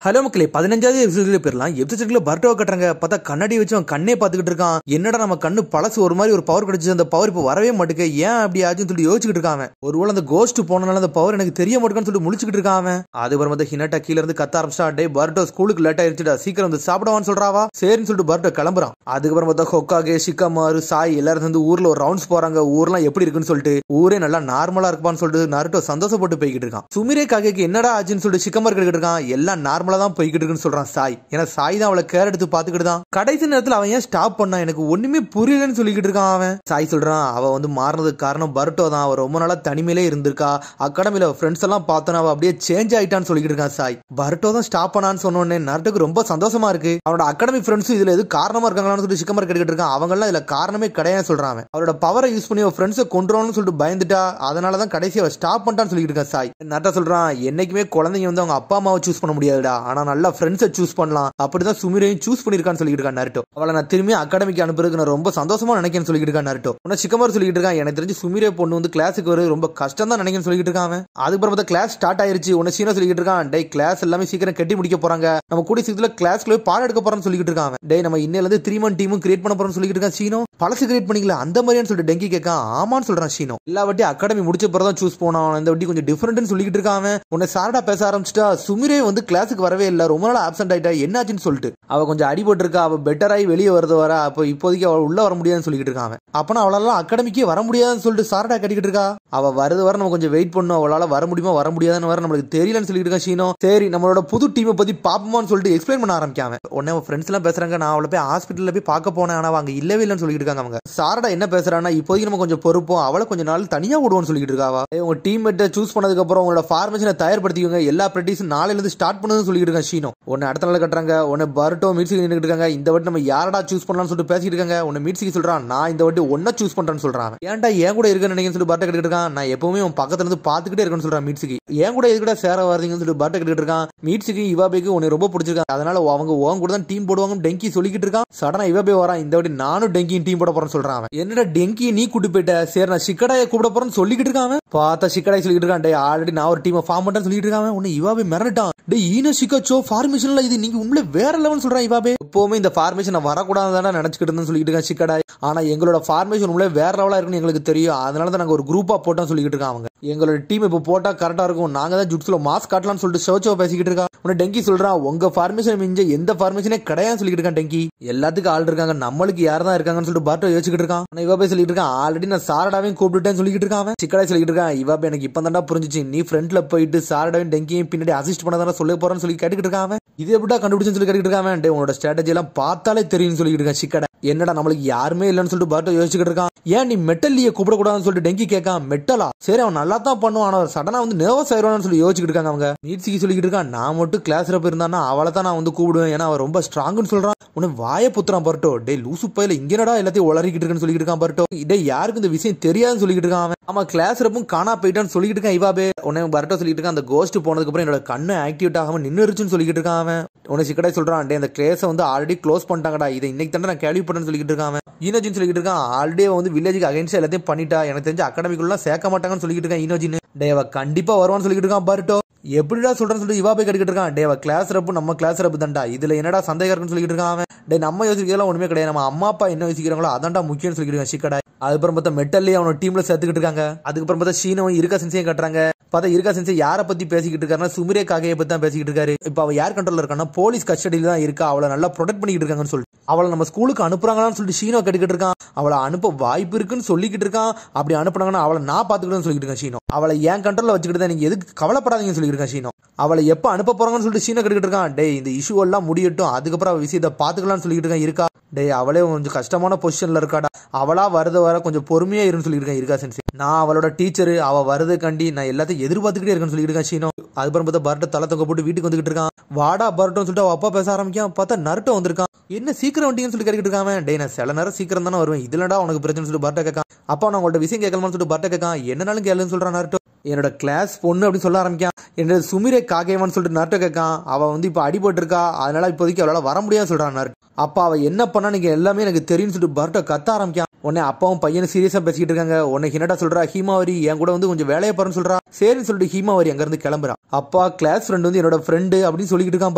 Hello மக்களே 15வது எபிசோட்ல போயிடலாம். எபிசோட்ல பர்ட்டோவை கட்டுறாங்க. பார்த்தா கண்ணாடி வச்சு அவன் கண்ணே பார்த்துக்கிட்டு இருக்கான். என்னடா நம்ம கண்ணு பழசு ஒரு மாதிரி ஒரு பவர் கிடைச்சு, அந்த பவர் இப்போ வரவே மாட்டுக்கு, ஏன் அப்படி ஆச்சுன்னு சொல்லி யோசிச்சுட்டு இருக்கான். ஒருவேளை அந்த கோஸ்ட் போனனால அந்த பவர் எனக்கு தெரிய மாட்டேன்னு சொல்லி முழிச்சுக்கிட்டு இருக்கான். அதுக்கப்புறம் வந்து ஹினட்டா கீழ இருந்து கத்த ஆரம்பிச்சா, டே பர்ட்டோ ஸ்கூலுக்கு லேட் ஆயிருச்சுடா, சீக்கிரம் வந்து சாப்பிடுவான்னு சொல்றாவா. சரின்னு சொல்லிட்டு பர்ட்டோ கிளம்புறான். அதுக்கப்புறம் பார்த்தா ஹொக்காகே, ஷிகாமாரு, சாய் எல்லாரும் வந்து ஊர்ல ஒரு ரவுண்ட்ஸ் போறாங்க. ஊர்லாம் எப்படி இருக்குன்னு சொல்லிட்டு, ஊரே நல்லா நார்மலா இருப்பான்னு சொல்லிட்டு நருட்டோ சந்தோஷப்பட்டு போய்கிட்டு இருக்கான். சுமிரே காகேக்கு என்னடா ஆச்சுன்னு சொல்லிட்டு ஷிகாமாரு கேட்டுக்கிட்டு இருக்கான். எல்லாம் நார்மலா தான் போய்கிட்டு இருக்குன்னு சொல்றான் சாய். ஏன்னா சாய் தான் அவளை கேர் எடுத்து பாத்துக்கிட்டு தான். கடைசி நேரத்துல அவன் ஏன் ஸ்டாப் பண்ணா எனக்கு ஒண்ணுமே புரியலன்னு சொல்லிக்கிட்டு இருக்கான். அவன் சாய் சொல்றான், அவ வந்து மாறினதுக்கு காரணம் பர்ட்டோ தான். அவ ரொம்ப நாளா தனிமையிலே இருந்திருக்கா. அகாடமில ஃப்ரெண்ட்ஸ் எல்லாம் பார்த்தோன்னா அவ அப்படியே சேஞ்ச் ஆயிட்டான்னு சொல்லிக்கிட்டு இருக்கான் சாய். பர்ட்டோ தான் ஸ்டாப் பண்ணான்னு சொன்னோடனே நருட்டோக்கு ரொம்ப சந்தோஷமா இருக்கு. அவனோட அகாடமி ஃப்ரெண்ட்ஸ் இதுல எது காரணமா இருக்காங்களான்னு சொல்லி ஷிகாமாரு கேட்டுக்கிட்டு இருக்கான். அவங்க எல்லாம் இதுல காரணமே கிடையாது சொல்றான். அவரோட பவரை யூஸ் பண்ணி அவ ஃப்ரெண்ட்ஸை கொண்டுறோம்னு சொல்லிட்டு பயந்துட்டா. அதனாலதான் கடைசி அவ ஸ்டாப் பண்ணிட்டான்னு சொல்லிக்கிட்டு இருக்கான் சாய். நருட்டோ சொல்றான், என்னைக்குமே குழந்தைங்க வந்து அவங்க அப்பா அம்மாவை சூஸ் பண்ண முடியாதுடா, ஆனா நல்ல ஃப்ரெண்ட்ஸை சூஸ் பண்ணலாம். அப்படிதான் சுமிரையும் சூஸ் பண்ணிருக்கான்னு சொல்லிட்டு இருக்கான் நருட்டோ. அவளை நான் திரும்பி அகாடமிக்கு அனுப்புறதுக்கு நான் ரொம்ப சந்தோஷமா நினைக்கிறேன்னு சொல்லிட்டு இருக்கான் நருட்டோ. உன்ன ஷிகாமாரு சொல்லிட்டு இருக்கான், எனக்கு தெரிஞ்சு சுமிரே பொண்ணு வந்து கிளாஸுக்கு வர ரொம்ப கஷ்டம் தான் நினைக்கிறேன்னு சொல்லிட்டு இருக்கான். அதுக்கப்புறம் பார்த்தா கிளாஸ் ஸ்டார்ட் ஆயிருச்சு. உன்ன சீனா சொல்லிட்டு இருக்கான், டே கிளாஸ் எல்லாமே சீக்கிரம் கட்டி முடிக்க போறாங்க, நம்ம கூடிய சீக்கிரத்துல கிளாஸ்ல பாடம் எடுக்க போறோம்னு சொல்லிட்டு இருக்கான். டே நம்ம இன்னையில இருந்து 3-man டீமும் கிரியேட் பண்ண போறோம்னு சொல்லிட்டு இருக்கான் சீனோ. பழசு கிரியேட் பண்ணிக்கல அந்த மாதிரியான்னு சொல்லிட்டு டெங்கி கேட்கான். ஆமான்னு சொல்றான் சீனோ. எல்லா வாட்டி அகாடமி முடிச்ச பிறதான் சூஸ் போனான், இந்த வாட்டி கொஞ்சம் டிஃபரெண்ட்னு சொல்லிட்டு இருக்கான். உன்னை சாரடா பேச ஆரம்பிச்சிட்டா, சுமிரே வந்து கிளாஸுக்கு வரவே இல்லை, ரொம்ப நாள் ஆப்சென்ட் ஆயிட்டா, என்னாச்சுன்னு சொல்லிட்டு அவ கொஞ்சம் அடிபட்டு இருக்கா, அவ பெட்டர் ஆகி வெளியே வருது வர, அப்போ இப்போதைக்கு அவள் உள்ள வர முடியாதுன்னு சொல்லிட்டு இருக்கான். அப்பனா அவளால அகாடமிக்கே வர முடியாதுன்னு சொல்லிட்டு சாரடா கட்டிக்கிட்டு இருக்கா. அவ வருது வர நம்ம கொஞ்சம் வெயிட் பண்ணும், அவளால வர முடியுமா வர முடியாதுன்னு வர நம்மளுக்கு தெரியலன்னு சொல்லிட்டு இருக்கா சீனோ. சரி நம்மளோட புது டீமை பத்தி பாப்போமான்னு சொல்லிட்டு எக்ஸ்பிளைன் பண்ண ஆரம்பிக்காம உடனே அவன் ஃப்ரெண்ட்ஸ் எல்லாம் பேசுறாங்க, நான் அவளை போய் ஹாஸ்பிட்டல்ல போய் பார்க்க போனேன், ஆனா அங்க இல்லவே இல்லைன்னு சொல்லிட்டு இருக்காங்க. அவங்க சாரடா என்ன பேசுறான்னா, இப்போதைக்கு நம்ம கொஞ்சம் பொறுப்போம், அவளை கொஞ்சம் நாள் தனியா விடுவோம்னு சொல்லிட்டு இருக்காவா. உங்க டீம்மேட்டை சூஸ் பண்ணதுக்கு அப்புறம் உங்களோட ஃபார்மேஷனை தயார்படுத்திக்கோங்க, எல்லா பிராக்டிஸ் நாளையில இருந்து ஸ்டார்ட் பண்ணுன்னு சொல்லிட்டு இருக்கான் சீனோ. உன்னை அடுத்த நாள் கட்டுறாங்க. உன்னை பர்ட்டோ மீட்ஸுக்கு நின்னுட்டு இருக்காங்க. இந்த வாட்டி நம்ம யாரடா சூஸ் பண்ணலாம்னு சொல்லிட்டு பேசிட்டு இருக்காங்க. உன்னை மீட்ஸுக்கு சொல்றான், நான் இந்த வாட்டி ஒன்ன சூஸ் பண்றேன்னு சொல்றான். ஏன்டா என் கூட இருக்குன்னு நினைக்கிறேன்னு சொல்லிட்டு பர்ட்டோ கேட்டுட்டு இருக்கான். நான் எப்பவுமே உன் பக்கத்துல இருந்து பாத்துக்கிட்டே இருக்கேன்னு சொல்றான் மீட்ஸுக்கு. என் கூட எதுக்கிட்ட சேர வரீங்கன்னு சொல்லிட்டு பர்ட்டோ கேட்டுட்டு இருக்கான். மீட்ஸுக்கு இவாபேக்கு உன்னை ரொம்ப பிடிச்சிருக்காங்க, அதனால அவங்க உன் கூட தான் டீம் போடுவாங்க டெங்கி சொல்லிக்கிட்டு இருக்கான். சடனா இவாபே வரான், இந்த வாட்டி நானும் டெங்கியும் டீம் போட போறேன்னு சொல்றான். என்னடா டெங்கி நீ கூட்டு போயிட்ட, சரி நான் ஷிகடாயை கூப்பிட போறேன்னு சொல்லிக்கிட்டு இருக்கான். பார்த்தா ஷிகடாய் சொல்லிட்டு இருக்கான், டே ஆல்ரெடி நான் ஒரு டீமை ஃபார்ம் பண்றேன்னு சொல்லிட்டு இருக்கான். உன்னை இவாபே மிரட்டான், டே ஈனோ ஷிகாச்சோ ஃபார்மேஷன்ல இது நீங்க உண்மையிலே வேற லெவல் சொல்றான் இவாபே. எப்பவுமே இந்த ஃபார்மேஷன் வரக்கூடாதுன்னு நினைச்சுக்கிட்டு இருந்தேன்னு சொல்லிட்டு இருக்கான் ஷிகடாய். ஆனா எங்களோட ஃபார்மேஷன் உண்மையிலே வேற லெவலா இருக்குன்னு எங்களுக்கு தெரியும், அதனால தான் நாங்க ஒரு குரூப்பா போட்டோம் சொல்லிட்டு இருக்காங்க. அவங்க எங்களோட டீம் இப்போ போட்டா கரெக்டா இருக்கும், நாங்க தான் ஜுட்ஸ்ல மாஸ் காட்டலாம்னு சொல்லிட்டு ஷோச்சோ பேசிக்கிட்டு இருக்கான். உன்னை டெங்கி சொல்றான், உங்க ஃபார்மேஷன் மிஞ்ச எந்த ஃபார்மேஷனே கிடையாது சொல்லிட்டு இருக்கான் டெங்கி. எல்லாத்துக்கும் ஆள் இருக்காங்க, நம்மளுக்கு யார் தான் இருக்காங்கன்னு சொல்லிட்டு பார்த்து யோசிச்சுட்டு இருக்கான். இவாபே சொல்லிட்டு இருக்கான், ஆல்ரெடி நான் சாரடாவையும் கூப்பிட்டுட்டேன்னு சொல்லிட்டு இருக்கான். சிக்கடாய் சொல்லிட்டு இருக்கான், இவாபே எனக்கு இப்ப தான்டா புரிஞ்சிச்சு, நீ ஃப்ரண்ட்ல போயிட்டு சாரடாவையும் டெங்கியும் பின்னாடி அசிஸ்ட் பண்ணதான சொல்ல போறேன்னு சொல்லி கேட்டுக்கிட்டு இருக்கான். இது எப்படா கண்டுபிடிச்சுன்னு சொல்லி கேட்டுக்கிட்டு இருக்கான். உன்னோட ஸ்ட்ராட்டஜி எல்லாம் பார்த்தாலே தெரியும் சொல்லிட்டு இருக்கான் சிக்கடை. என்னடா நம்மளுக்கு யாருமே இல்லைன்னு சொல்லிட்டு பார்த்து யோசிச்சுக்கிட்டு இருக்கான். ஏன் நீ மெட்டல்லிய கூப்பிடக்கூடாதுன்னு சொல்லிட்டு டெங்கி கேட்கான். மெட்டலா, சரி அவன் நல்லா தான் பண்ணுவான், ஆனா சடனா வந்து நர்வஸ் ஆயிடுவான்னு சொல்லி யோசிச்சுட்டு இருக்காங்க. அவங்க மீட்ஸுக்கு சொல்லிட்டு இருக்கான், நான் மட்டும் கிளாஸ் ரப் இருந்தானா அவளை தான் நான் வந்து கூப்பிடுவேன், ஏன்னா அவன் ரொம்ப ஸ்ட்ராங்னு சொல்றான். உன்னை வாய புத்துறான் பர்ட்டோ. டே லூசு பையில இங்கனடா எல்லாத்தையும் உளறிக்கிட்டு இருக்குன்னு சொல்லிட்டு இருக்கான் பர்ட்டோ. இதே யாருக்கு இந்த விஷயம் தெரியாதுன்னு சொல்லிட்டு இருக்கான். அவன் ஆமா கிளாஸ் ரப்பும் காணா போயிட்டான்னு சொல்லிட்டு இருக்கான் இவாபே. உன்னை பர்ட்டோ சொல்லிட்டு இருக்கான், அந்த கோஸ்ட் போனதுக்கு அப்புறம் என்னோட கண்ணு ஆக்டிவேட் ஆகாம நின்னுருச்சுன்னு சொல்லிட்டு இருக்கான். அவன் உன்னை சிக்கடாய் சொல்றான், டே அந்த கிளேஸை வந்து ஆல்ரெடி க்ளோஸ் பண்ணிட்டாங்கடா, இதை இன்னைக்கு தானே நான் கேள்விப்பட்டேன்னு சொல்லிட்டு இருக்கான். ஈனோஜின்னு சொல்லிட்டு இருக்கான், ஆல்ரெடி வந்து வில்லேஜுக்கு அகைன்ஸ்ட் எல்லாத்தையும் பண்ணிட்டா, எனக்கு தெரிஞ்ச அகாடமிக்குள்ள சேர்க்க மாட்டாங்கன்னு சொல்லிட்டு இருக்கான் ஈனோஜின்னு. டேவ கண்டிப்பா வருவான்னு சொல்லிட்டு இருக்கான் பர்ட்டோ. எப்படிடா சொல்றேன்னு சொல்லிட்டு இவாபே கேட்டுக்கிட்டு இருக்கான். டேவ கிளாஸ் ரப்பு நம்ம கிளாஸ் ரப்பு தான்டா, இதுல என்னடா சந்தேகம் இருக்குன்னு சொல்லிட்டு இருக்கான். அவன் டே நம்ம யோசிக்கிறதெல்லாம் ஒண்ணுமே கிடையாது, நம்ம அம்மா அப்பா என்ன யோசிக்கிறாங்களோ அதான்டா முக்கியம்னு சொல்லிட்டு இருக்கான் சிக்கடாய். அதுக்கப்புறம் பார்த்தா மெட்டல்லே அவனோட டீம்ல சேர்த்துக்கிட்டு இருக்காங்க. அதுக்கப்புறம் பார்த்தா ஷீனோவும் இருக்கா சென்சையும் கட்டுறாங்க. பார்த்தா இருக்கா சென்சை யாரை பத்தி பேசிக்கிட்டு இருக்காருன்னா சுமிரே காகையை பத்தி தான் பேசிக்கிட்டு இருக்காரு. இப்ப அவ யார் கண்ட்ரோல்ல இருக்கான்னா போலீஸ் கஸ்டடியில தான் இருக்கா, அவளை நல்லா ப்ரொடெக்ட் பண்ணிக்கிட்டு இருக்காங்கன்னு சொல்லிட்டு அவளை நம்ம ஸ்கூலுக்கு அனுப்புறாங்களான்னு சொல்லிட்டு ஷீனோ கேட்டுக்கிட்டு இருக்கான். அவளை அனுப்ப வாய்ப்பு இருக்குன்னு சொல்லிக்கிட்டு இருக்கான். அப்படி அனுப்புனாங்கன்னா அவளை நான் பாத்துக்கிட்டேன்னு சொல்லிட்டு இருக்கேன் ஷீனோ. அவளை ஏன் கண்ட்ரோல்ல வச்சுக்கிட்டு தான், நீங்க எதுக்கு கவலைப்படாதீங்கன்னு சொல்லிட்டு இருக்கேன் ஷீனோ. அவளை எப்ப அனுப்ப போறாங்கன்னு சொல்லிட்டு ஷீனோ கேட்டுக்கிட்டு இருக்கான். டே இந்த இஷ்யூ எல்லாம் முடியட்டும், அதுக்கப்புறம் விஷயத்தை பாத்துக்கலாம்னு சொல்லிட்டு இருக்கான் இருக்கா. டே அவளே கொஞ்சம் கஷ்டமான பொசிஷன்ல இருக்காடா, அவளா வருது வர கொஞ்சம் பொறுமையா இருன்னு சொல்லியிருக்கேன் இருக்கா சென்சி. நான் அவளோட டீச்சரு, அவ வருது கண்டி நான் எல்லாத்தையும் எதிர்பார்த்துக்கிட்டே இருக்கேன்னு சொல்லிட்டு இருக்கேன் ஷீனோ. அதுக்கப்புறம் பார்த்தா பர்ட்டோ தலை தொங்க போட்டு வீட்டுக்கு வந்துகிட்டு இருக்கான். வாடா பர்ட்டோன்னு சொல்லிட்டு அவ அப்பா பேச ஆரம்பிக்கான். பார்த்தா நருட்டோ வந்திருக்கான். என்ன சீக்கிரம் வண்டிங்கன்னு சொல்லி கேட்டுக்கிட்டு இருக்கான். டே நான் சில நேரம் சீக்கிரம் தானே வருவேன், இதுலடா உனக்கு பிரச்சனை சொல்லிட்டு பர்ட்டோ கேட்கான். அப்பா நான் உங்கள்ட்ட விஷயம் கேட்கலாம்னு சொல்லிட்டு பர்ட்டோ கேட்கான். என்னனாலும் கேளுன்னு சொல்றான் நருட்டோ. என்னோட கிளாஸ் பொண்ணு அப்படின்னு சொல்ல ஆரம்பிக்கான். என்னோட சுமிரே காகேவான்னு சொல்லிட்டு நாட்டோ கேட்கான். அவ வந்து இப்ப அடிபட்டு இருக்கா, அதனால இப்போதைக்கு அவளால வர முடியாது சொல்றான் நாட்டோ. அப்பா அவ என்ன பண்ணா நீங்க எல்லாமே எனக்கு தெரியும் சொல்லிட்டு பர்ட்டோ கத்த ஆரம்பிக்கான். உடனே அப்பாவும் பையனும் சீரியஸா பேசிக்கிட்டு இருக்காங்க. உடனே ஹினடா சொல்றா, ஹீமாவரி என் கூட வந்து கொஞ்சம் வேலையை பாருன்னு சொல்றா. சரின்னு சொல்லிட்டு ஹீமாவரி அங்க இருந்து கிளம்புறான். அப்பா கிளாஸ் ஃப்ரெண்ட் வந்து என்னோட ஃப்ரெண்டு அப்படின்னு சொல்லிக்கிட்டு இருக்கான்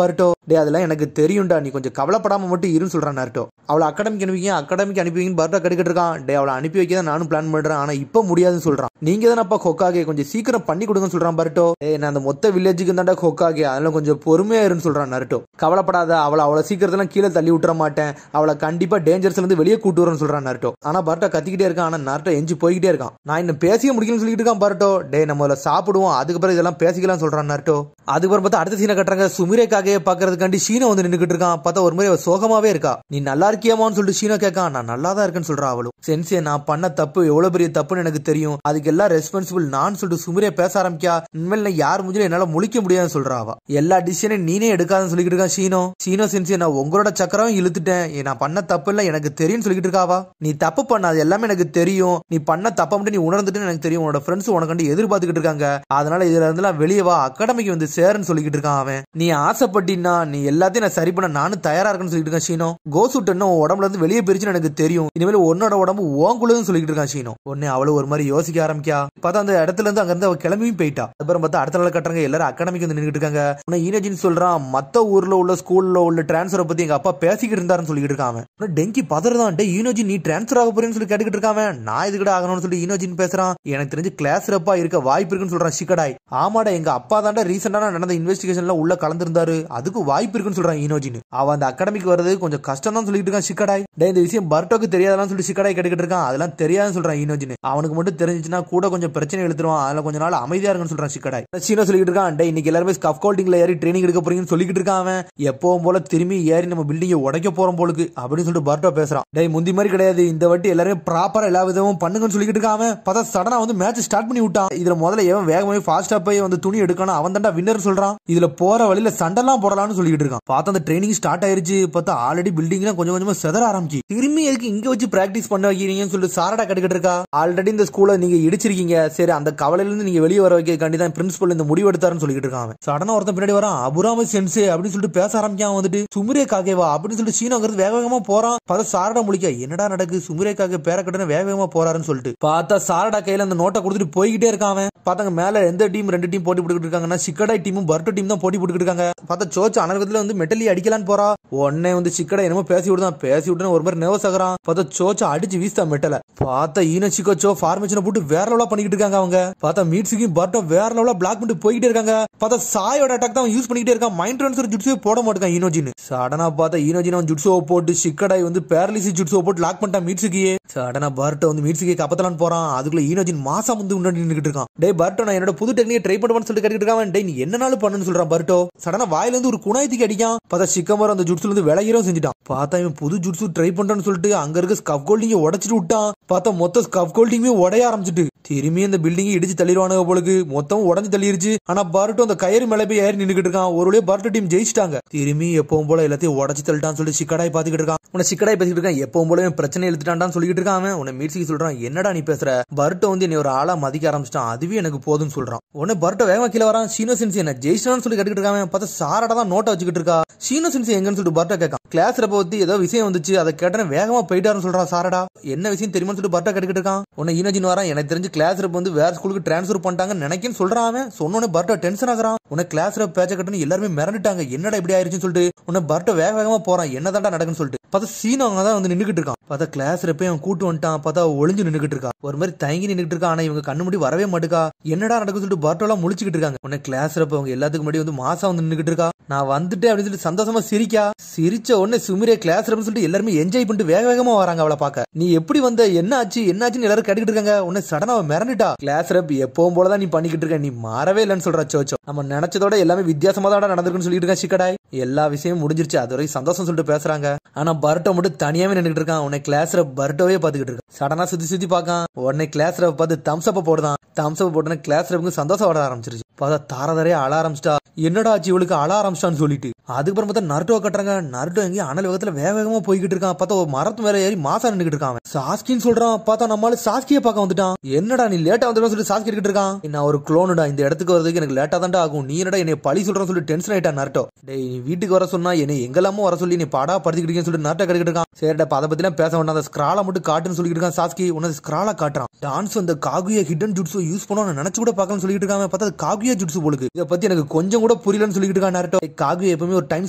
பர்ட்டோ. டே அதெல்லாம் எனக்கு தெரியும்டா, நீ கொஞ்சம் கவலைப்படாம மட்டும் இருன்னு சொல்றான் நாட்டோ. அவளை அகாடமிக்கு அனுப்பிவிங்கன்னு பர்ட்டோ கடிக்கிட்டு இருக்கான். டே அவளை அனுப்பி வைக்க தான் நானும் பிளான் பண்றேன், ஆனா இப்ப முடியாதுன்னு சொல்றான். நீங்க தானே அப்பா ஹொக்காகே, கொஞ்சம் சீக்கிரம் பண்ணி கொடுங்கன்னு சொல்றான் பர்ட்டோ. நான் அந்த மொத்த வில்லேஜுக்கு தான்டா ஹொக்காகே, அதெல்லாம் கொஞ்சம் பொறுமையா இருன்னு சொல்றான் நாட்டோ. கவலைப்படாத, அவளை அவ்வளவு சீக்கிரத்துல கீழே தள்ளி விட்டுற மாட்டேன், அவளை கண்டிப்பா டேஞ்சர்ஸ்ல இருந்து வெளியே கூட்டு வரேன்னு சொல்றான் நாட்டோ. ஆனா பர்ட்டோ கத்திக்கிட்டே இருக்கான். ஆனா நாட்டோ எஞ்சி போய்கிட்டே இருக்கான். நான் இன்னும் பேசிய முடிக்கலன்னு சொல்லிட்டு இருக்கான் பர்ட்டோ. டே நம்ம சாப்பிடுவோம், அதுக்கப்புறம் இதெல்லாம் பேசிக்கலாம் சொல்றான் நாட்டோ. அதுக்கப்புறம் பார்த்தா அடுத்த சீனை கட்டுறாங்க. சுமிரேக்காக பாக்குறதுக்காண்டி ஷீனோ வந்து நின்னுக்கிட்டு இருக்கான். பார்த்தா ஒரு மாதிரி சோகமாவே இருக்கா. நீ நல்லா இருக்கியாமான்னு சொல்லிட்டு ஷீனோ கேட்கான். நான் நல்லா தான் இருக்கேன்னு சொல்றா அவளும். சென்சே நான் பண்ண தப்பு எவ்வளவு பெரிய தப்புன்னு எனக்கு தெரியும், அதுக்கு எல்லாம் ரெஸ்பான்சிபிள் நான் சொல்லிட்டு சுமிரே பேச ஆரம்பிக்கா. இனிமேல் நான் யார் முஞ்சில என்னால முழிக்க முடியாதுன்னு சொல்றா அவ. எல்லா டிசிஷனையும் நீனே எடுக்காதுன்னு சொல்லிட்டு இருக்கான் ஷீனோ சென்சே நான் உங்களோட சக்கரம் இழுத்துட்டேன், நான் பண்ண தப்பு இல்ல எனக்கு தெரியும் சொல்லிட்டு இருக்காவா. நீ தப்பு பண்ணாது எல்லாமே எனக்கு தெரியும், நீ பண்ண தப்ப மட்டும் நீ உணர்ந்துட்டு எனக்கு தெரியும், உன்னோட ஃப்ரெண்ட்ஸ் உனக்கு எதிர்பார்த்துக்கிட்டு இருக்காங்க, அதனால இதுல இருந்து வெளியே வா, அகாடமிக்கு வந்து சேருன்னு சொல்லிட்டு இருக்கான் அவன். நீ ஆசைப்பட்டினா நீ எல்லாத்தையும் நான் சரி பண்ண நானும் தயாரா இருக்குன்னு சொல்லிட்டு இருக்கான் ஷீனோ. கோசுட் என்ன உடம்புல இருந்து வெளியே பிரிச்சுன்னு எனக்கு தெரியும், இனிமேல் உன்னோட உடம்பு ஓங்குள்ளதுன்னு சொல்லிட்டு இருக்கான் ஷீனோ. உடனே அவளு ஒரு மாதிரி யோசிக்க ஆரம்பிக்கா. பார்த்தா அந்த இடத்துல இருந்து அங்க இருந்து அவ கிளம்பியும் போயிட்டா. அப்புறம் பார்த்தா அடுத்த நாள் கட்டுறாங்க, எல்லாரும் அகாடமிக்கு வந்து நின்றுட்டு இருக்காங்க. உன்னை ஈனஜின்னு சொல்றான், மத்த ஊர்ல உள்ள ஸ்கூல்ல உள்ள டிரான்ஸ்பரை பத்தி எங்க அப்பா பேசிக்கிட்டு இருந்தாருன்னு சொல்லிட்டு இருக்கான். டெங்கி பதறதான், டே ஈனோஜி நீ டிரான்ஸ்பர் ஆக போறேன்னு சொல்லி கேட்டுக்கிட்டு இருக்கான். நான் இதுக்கிட்ட ஆகணும்னு சொல்லி ஈனோஜின்னு பேசுறான். எனக்கு தெரிஞ்சு கிளாஸ் ரப்பா இருக்க வாய்ப்பு இருக்குன்னு சொல்றான் ஷிகடாய். ஆமாடா எங்க அப்பா தாண்டா ரீசெண்டா நடந்த இன்வெஸ்டிகேஷன்ல உள்ள கலந்துருந்தாரு, அதுக்கு வாய்ப்பு இருக்குன்னு சொல்றான் ஈனோஜின்னு. அவன் அந்த அகாடமிக்கு வரது கொஞ்சம் கஷ்டம் தான் சொல்லிட்டு இருக்கான் ஷிகடாய். இந்த விஷயம் பர்ட்டோக்கு தெரியாதான்னு சொல்லி ஷிகடாய் கேட்டுக்கிட்டு இருக்கான். அதெல்லாம் தெரியாதுன்னு சொல்றான் ஈனோஜின்னு. அவனுக்கு மட்டும் தெரிஞ்சுச்சுன்னா கூட கொஞ்சம் பிரச்சனை எழுத்துருவான், அதுல கொஞ்ச நாள் அமைதியா இருக்குன்னு சொல்றான் ஷிகடாய். ஷீனோ சொல்லிட்டு இருக்கான், டே இன்னைக்கு எல்லாருமே ஸ்கஃப் ஹோல்டிங்ல ஏறி ட்ரைனிங் எடுக்க போறீங்கன்னு சொல்லிட்டு இருக்கான். அவன் எப்பவும் போல திரும்பி ஏறி நம்ம பில்டிங்கை உடைக்க போறோம் போலுக்கு அப்படின்னு சொல்லிட்டு பர்ட்டோ பேசுறான். டே முந்தி மாதிரி கிடையாது, இந்த வாட்டி எல்லாருமே ப்ராப்பரா எல்லா விதமும் பண்ணுங்கன்னு சொல்லிட்டு இருக்கான். பார்த்தா சடனா வந்து மேட்ச் ஸ்டார்ட் பண்ணி விட்டான். இதுல முதல்ல எவன் வேகமாவே ஃபாஸ்டா போய் வந்து துணி எடுக்கணும் அவன் தாண்டா வின்னர் சொல்றான். இதுல போற வழியில சண்டெல்லாம் போடலாம்னு சொல்லிட்டு இருக்கான். பார்த்தா அந்த ட்ரைனிங் ஸ்டார்ட் ஆயிருச்சு. பார்த்தா ஆல்ரெடி பில்டிங்லாம் கொஞ்சம் கொஞ்சமா செதற ஆரம்பிச்சு. திரும்பி எதுக்கு இங்க வச்சு பிராக்டிஸ் பண்ண வைக்கிறீங்கன்னு சொல்லிட்டு சாரடா கட்டுக்கிட்டு இருக்கா. ஆல்ரெடி இந்த ஸ்கூல நீங்க இடிச்சிருக்கீங்க, சரி அந்த கவலையில இருந்து நீங்க வெளியே வர வைக்க தான் பிரின்சிபல் இந்த முடிவு எடுத்தாருன்னு சொல்லிட்டு இருக்கான். சடனா ஒருத்தன் பின்னாடி வரான், அபுராம சென்சே அப்படின்னு சொல்லிட்டு பேச ஆரம்பிக்கான். வந்துட்டு சுமிரே காகேவா அப்படின்னு சொல்லிட்டு சீனோங்கிறது வேக வேகமா போறான். பார்த்தா சாரடா முழிக்க, என்னடா நடக்கு, சுமிரே காகே பேர கட்டணும் வேக வேகமா போறாருன்னு சொல்லிட்டு பார்த்தா சாரடா கையில அந்த நோட்டை கொடுத்துட்டு போய்கிட்டே இருக்கான். பார்த்தாங்க மேல எந்த டீம் ரெண்டு டீம் போட்டி போட்டுக்கிட்டு இருக்காங்கன்னா ஷிகடாய் டீமும் பர்ட்டோ டீம் தான் போட்டி போட்டுக்கிட்டு இருக்காங்க. பார்த்தா சோச்சு அனர்கத்துல வந்து மெட்டலி அடிக்கலான்னு போறா. உடனே வந்து ஷிகடாய் என்னமோ பேசி விட்டுன்னு ஒரு மாதிரி நர்வஸ் ஆகுறான். பார்த்தா சோச்சு அடிச்சு வீஸ்தா மெட்டல. பார்த்தா ஈனச்சிக்கோ ஃபார்மேஷனை போட்டு வேற லெவலா பண்ணிக்கிட்டு இருக்காங்க அவங்க. பார்த்தா மீட்ஸுக்கும் பர்ட்டோ வேற லெவலா பிளாக் பண்ணிட்டு போய்கிட்டே இருக்காங்க. பார்த்தா சாயோட அட்டாக் தான் யூஸ் பண்ணிக்கிட்டே இருக்கான். மைண்ட் ட்ரான்ஸ்ஃபர் ஜுட்ஸுவே போட மாட்டான் ஈனோஜின். சடனா பார்த்தா ஈனோஜின் அவன் ஜுட்ஸுவை போட்டு ஷிகடாய் வந்து பேரலிசி ஜுட்ஸுவை போட்டு லாக் பண்ணிட்டான் மீட்ஸுக்கியே. சடனா பர்ட்டோ வந்து மீட்ஸுக்கே கப்பத்தலான்னு போறான். அதுக்குள்ள ஈனோஜின் மாசா வந்து முன்னாடி நின்னுட்டு இருக்கான். டே பர்ட்டோ நான் என்னோட புது டெக்னிக் ட்ரை பண்ணுவேன்னு சொல்லிட்டு கேட்டுட்டு இருக்கான். டே நீ என்னனாலும் பண்ணுன்னு சொல்றான் பர்ட்டோ. சடனா வாயில இருந்து ஒரு குணாயத்துக்கு அடிக்கான். பார்த்தா ஷிக்கமர் அந்த ஜுட்ஸ்ல இருந்து விலகிறோம் செஞ்சுட்டான். பார்த்தா இவன் புது ஜுட்ஸு ட்ரை பண்றான்னு சொல்லிட்டு அங்க இருக்க ஸ்கஃப் கோல்டிங்க உடைச்சிட்டு விட்டான். பார்த்தா மொத்த ஸ்கஃப் கோல்டிங்குமே உடைய ஆரம்பிச்சிட்டு திரும்பி அந்த பில்டிங் இடிச்சு தள்ளிடுவானுங்க போலுக்கு. மொத்தம் உடஞ்சு தள்ளிருச்சு. ஆனா பர்ட்டோ அந்த கயிறு மேல போய் ஏறி நின்னுக்கிட்டு இருக்கான். ஒரு வழியா பர்ட்டோ டீம் ஜெயிச்சிட்டாங்க. திரும்பி எப்பவும் போல எல்லாத்தையும் உடச்சு தள்ளிட்டான்னு சொல்லிட்டு ஷிகடாய் பாத்துக்கிட்டு இருக்கான். உன்னை ஷிகடாய் பேசிட்டு இருக்கான், எப்பவும் போல பிரச்சனை எழுத்துட்டான்னு சொல்லிட்டு இருக்கான். உன்னை மீட்ஸுக்கு சொல்றான், என்னடா நீ பேசுற, பர்ட்டோ வந்து என்னை ஒரு ஆளா மதிக்க ஆரம்பிச்சிட்டான், அதுவே எனக்கு போதும்னு சொல்றான். உடனே பர்ட்டோ வேகமா கீழே வரான். ஷீனோ சென்சி என்ன ஜெயிச்சிட்டான்னு சொல்லி கட்டிக்கிட்டு இருக்கான். பார்த்தா சாரடா தான் நோட்டை வச்சுக்கிட்டு இருக்கா. ஷீனோ சென்சி எங்கன்னு சொல்லிட்டு பர்ட்டோ கேட்கான். கிளாஸ் ரப்ப பத்தி ஏதோ விஷயம் வந்துச்சு, அதை கேட்டேன் வேகமா போயிட்டாருன்னு சொல்றான் சாரடா. என்ன விஷயம் தெரியுமான்னு சொல்லிட்டு பர்ட்டோ கட்டிக்கிட்டு இருக்கான். உன்னை ஈனோஜின் வரான், எனக்கு தெரிஞ்சு கிளாஸ் ரப் வந்து வேற ஸ்கூலுக்கு டிரான்ஸ்ஃபர் பண்ணிட்டாங்கன்னு நினைக்கேன்னு சொல்றான். அவன் சொன்னோன்னே பர்ட்டோ டென்ஷன் ஆகுறான். உன்னை கிளாஸ் ரப் பேச்ச கட்டுன்னு எல்லாருமே மிரண்டுட்டாங்க, என்னடா இப்படி ஆயிருச்சுன்னு சொல்லிட்டு உன்னை பர்ட்டோ வேக வேகமா போறான், என்னதான்டா நடக்குன்னு சொல்லிட்டு. பார்த்தா சீனோ அங்கதான் வந்து நின்னுக்கிட்டு இருக்கான். பார்த்தா கிளாஸ் ரப்பே அவன் கூட்டு வந்துட்டான். பார்த்தா ஒளிஞ்சு நின்னுக்கிட்டு இருக்கா, ஒரு மாதிரி தயங்கி நின்னுக்கிட்டு இருக்கா. ஆனா இவங்க கண்ணு முடி வரவே மாட்டுக்கா. என்னடா நடக்குன்னு சொல்லிட்டு பர்ட்டோ எல்லாம் முழிச்சுக்கிட்டு இருக்காங்க. உன்னை கிளாஸ் ரப் அவங்க எல்லாத்துக்கு முன்னாடி வந்து மாசா வந்து நின்னுக்கிட்டு இருக்கா. நான் வந்துட்டேன் அப்படின்னு சொல்லிட்டு சந்தோஷமா சிரிக்கா. சிரிச்ச உடனே சுமிரே கிளாஸ் ரப்னு சொல்லிட்டு எல்லாருமே என்ஜாய் பண்ணிட்டு வேக வேகமா வராங்க அவளை பார்க்க. நீ எப்படி வந்த, என்ன ஆச்சுன்னு எல்லாரும் கேட்டுக்கிட்டு இருக்காங்க. உன்னை சடனா மிரண்டுட்டா. கிளாஸ் ரப் எப்பவும் போலதான் நீ பண்ணிக்கிட்டு இருக்க, நீ மாறவே இல்லைன்னு சொல்றா சோச்சோ. நம்ம நினைச்சதோட எல்லாமே வித்தியாசமா தான் நடந்திருக்குன்னு சொல்லிட்டு இருக்கான் ஷிகடாய். எல்லா விஷயமும் முடிஞ்சிருச்சு, அது வரைக்கும் சந்தோஷம் சொல்லிட்டு பேசுறாங்க. ஆனா பர்ட்டோ மட்டும் தனியாவே நின்னுட்டு இருக்கான். உன்னை கிளாஸ் ரப் பர்ட்டோவே பாத்துக்கிட்டு இருக்கான். சடனா சுத்தி சுத்தி பாக்கான். உடனே கிளாஸ் ரப் பார்த்து தம்ஸ் அப் போடுதான். தம்ஸ் அப் போட்டோன்னே கிளாஸ் ரப்க்கு சந்தோஷம் வர ஆரம்பிச்சிருச்சு. பார்த்தா தாரதாரே அழ ஆரம்பிச்சிட்டா. என்னடா ஆச்சு இவளுக்கு அழ ஆரம்பிச்சிட்டான்னு சொல்லிட்டு. அதுக்கப்புறம் பார்த்தா நருட்டோ கட்டுறாங்க. நருட்டோ எங்கேயும் அனல் வேகத்துல வேக வேகமா போய்கிட்டு இருக்கான். பார்த்தா ஒரு மரத்து மேல ஏறி மாசா நின்னுட்டு இருக்கான். சாஸ்கின்னு சொல்றான். பார்த்தா நம்மளால சாஸ்கியை பார்க்க வந்துட்டான். என்னடா நீ லேட்டா வந்துடும் சொல்லி சாஸ்கி எடுக்கிட்டு இருக்கான். நான் ஒரு குளோனுடா, இந்த இடத்துக்கு வரதுக்கு எனக்கு லேட்டா தான்டா ஆகும். நீ என்னடா என்னை பழி சொல்றன்னு சொல்லி டென்ஷன் ஆயிட்டா நருட்டோ. டேய் நீ வீட்டுக்கு வர சொன்னா என்னை எங்கெல்லாமோ வர சொல்லி நீ பாடா படுத்திக்கிட்டீங்கன்னு சொல்லி நருட்டோ கேட்டுக்கிட்டு இருக்கான். சரிடா அதை பத்தி எல்லாம் பேச வேண்டாம், அந்த ஸ்கிரால மட்டும் காட்டுன்னு சொல்லிட்டு இருக்கான். சாஸ்கி உனது ஸ்கிராலா காட்டுறான். டான்ஸ் அந்த காகுயா ஹிடன் ஜுட்ஸு யூஸ் பண்ண நினைச்சு கூட பார்க்கணும்னு சொல்லிட்டு இருக்காங்க. பார்த்தா காகுயா ஜுட்ஸு போலுக்கு. இதை பத்தி எனக்கு கொஞ்சம் கூட புரியலன்னு சொல்லிட்டு இருக்கான் நருட்டோ. காகுயா எப்பவுமே ஒரு டைம்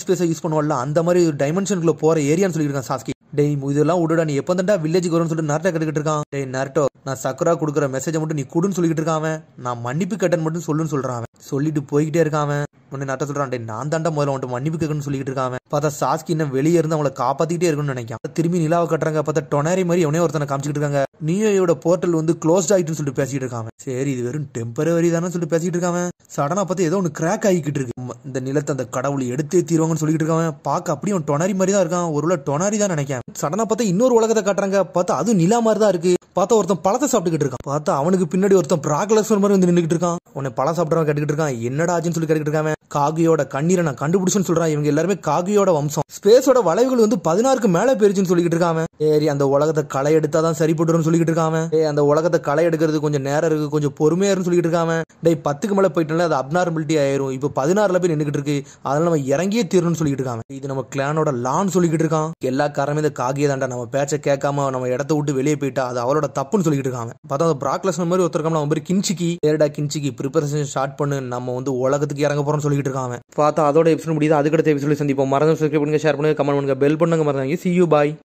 ஸ்பேஸை யூஸ் பண்ணுவாள்ல, அந்த மாதிரி ஒரு டைமென்ஷனுக்குள்ள போற ஏரியான்னு சொல்லிட்டு இருக்கான் சாஸ்கி. டேய் இதெல்லாம் விடுடா, நீ எப்ப தான்டா வில்லேஜுக்கு வரும்னு சொல்லிட்டு நருட்டோ கேட்டுக்கிட்டு இருக்கான். டேய் நருட்டோ நான் சக்குரா கொடுக்குற மெசேஜை மட்டும் நீ குடுன்னு சொல்லிட்டு இருக்கான். நான் மன்னிப்பு கேட்டன் மட்டும் சொல்லுன்னு சொல்றான். சொல்லிட்டு போய்கிட்டே இருக்கான். உடனே நருட்டோ சொல்றான், டேய் நான் தாண்டா முதல்ல வந்துட்டு மன்னிப்பு கேட்கணும்னு சொல்லிட்டு இருக்கான். பார்த்தா சாஸ்கி இன்னும் வெளியே இருந்து அவளை காப்பாத்திக்கிட்டே இருக்குன்னு நினைக்கான். திரும்பி நிலாவை கட்டுறாங்க. பார்த்தா டொனாரி மாதிரி அவனே ஒருத்தனை காமிச்சிட்டு இருக்காங்க. நியோயோட போர்ட்டல் வந்து க்ளோஸ்ட் ஆயிட்டுன்னு சொல்லிட்டு பேசிட்டு இருக்காங்க. சரி இது வெறும் டெம்பரவரி தானே சொல்லிட்டு பேசிட்டு இருக்காங்க. சடனா பார்த்து ஏதோ ஒன்று கிராக் ஆகிக்கிட்டு இருக்கு. இந்த நிலத்தை அந்த கடவுள் எடுத்தே தீருவாங்கன்னு சொல்லிட்டு இருக்காங்க. பார்க்க அப்படியே அவன் டொனாரி மாதிரி தான் இருக்கான். ஒருவேளை டொனாரி தான் நினைக்கிறேன். சடனா பார்த்தா இன்னொரு உலகத்தை காட்டுறாங்க. பார்த்தா அதுவும் நிலா மாதிரி தான் இருக்கு. பார்த்தா ஒருத்தன் பழத்தை சாப்பிட்டுக்கிட்டு இருக்கான். பார்த்தா அவனுக்கு பின்னாடி ஒருத்தன் பிராக்லஸ்வர் மாதிரி வந்து நின்றுட்டு இருக்கான். உன்னை பழம் சாப்பிட்றவன் கேட்டுக்கிட்டு இருக்கான். என்னடா ஆச்சுன்னு சொல்லி கேட்டுக்கிட்டு இருக்காங்க. காகியோட கண்ணீரை நான் கண்டுபிடிச்சுன்னு சொல்றான். இவங்க எல்லாருமே காகியோட வம்சம். ஸ்பேஸோட வளைவுகள் வந்து 16க்கு மேல போயிருச்சுன்னு சொல்லிட்டு இருக்காங்க. சரி அந்த உலகத்தை களை எடுத்தாதான் சரிப்பட்டுரும் சொல்லிட்டு இருக்காங்க. அந்த உலகத்தை களை எடுக்கிறது கொஞ்சம் நேரம் இருக்கு, கொஞ்சம் பொறுமையா இருக்குன்னு சொல்லிட்டு இருக்காங்க. டேய் 10க்கு மேல போயிட்டாலே அது அப்நார்மலிட்டி ஆயிரும். இப்போ 16ல போய் நின்றுட்டு இருக்கு. அதனால நம்ம இறங்கியே தீரணும்னு சொல்லிட்டு இருக்காங்க. இது நம்ம கிளானோட லான்னு சொல்லிட்டு இருக்கான். எல்லா காரணமே இந்த காகிய தாண்டா. நம்ம பேச்சை கேட்காம நம்ம இடத்த விட்டு வெளியே போயிட்டா அது அவளோட தப்புன்னு சொல்லிட்டு இருக்காங்க. பார்த்தா அந்த பிராக்லஸ்னர் மாதிரி ஒருத்தர் நம்ம பேர் கின்சிக்கி. ஏடா கின்சிக்கி ப்ரிப்பரேஷன் ஸ்டார்ட் பண்ணு, நம்ம வந்து உலகத்துக்கு இறங்க போறோம்னு சொல்லிட்டு இருக்காங்க. பார்த்தா அதோட எபிசோட் முடியுது. அதுக்கடுத்த எபிசோட் சந்திப்போம். மறந்து சப்ஸ்கிரைப் பண்ணுங்க, ஷேர் பண்ணுங்க, கமெண்ட் பண்ணுங்க, பெல் பண்ணுங்க. மறந்துங்க. See you, bye.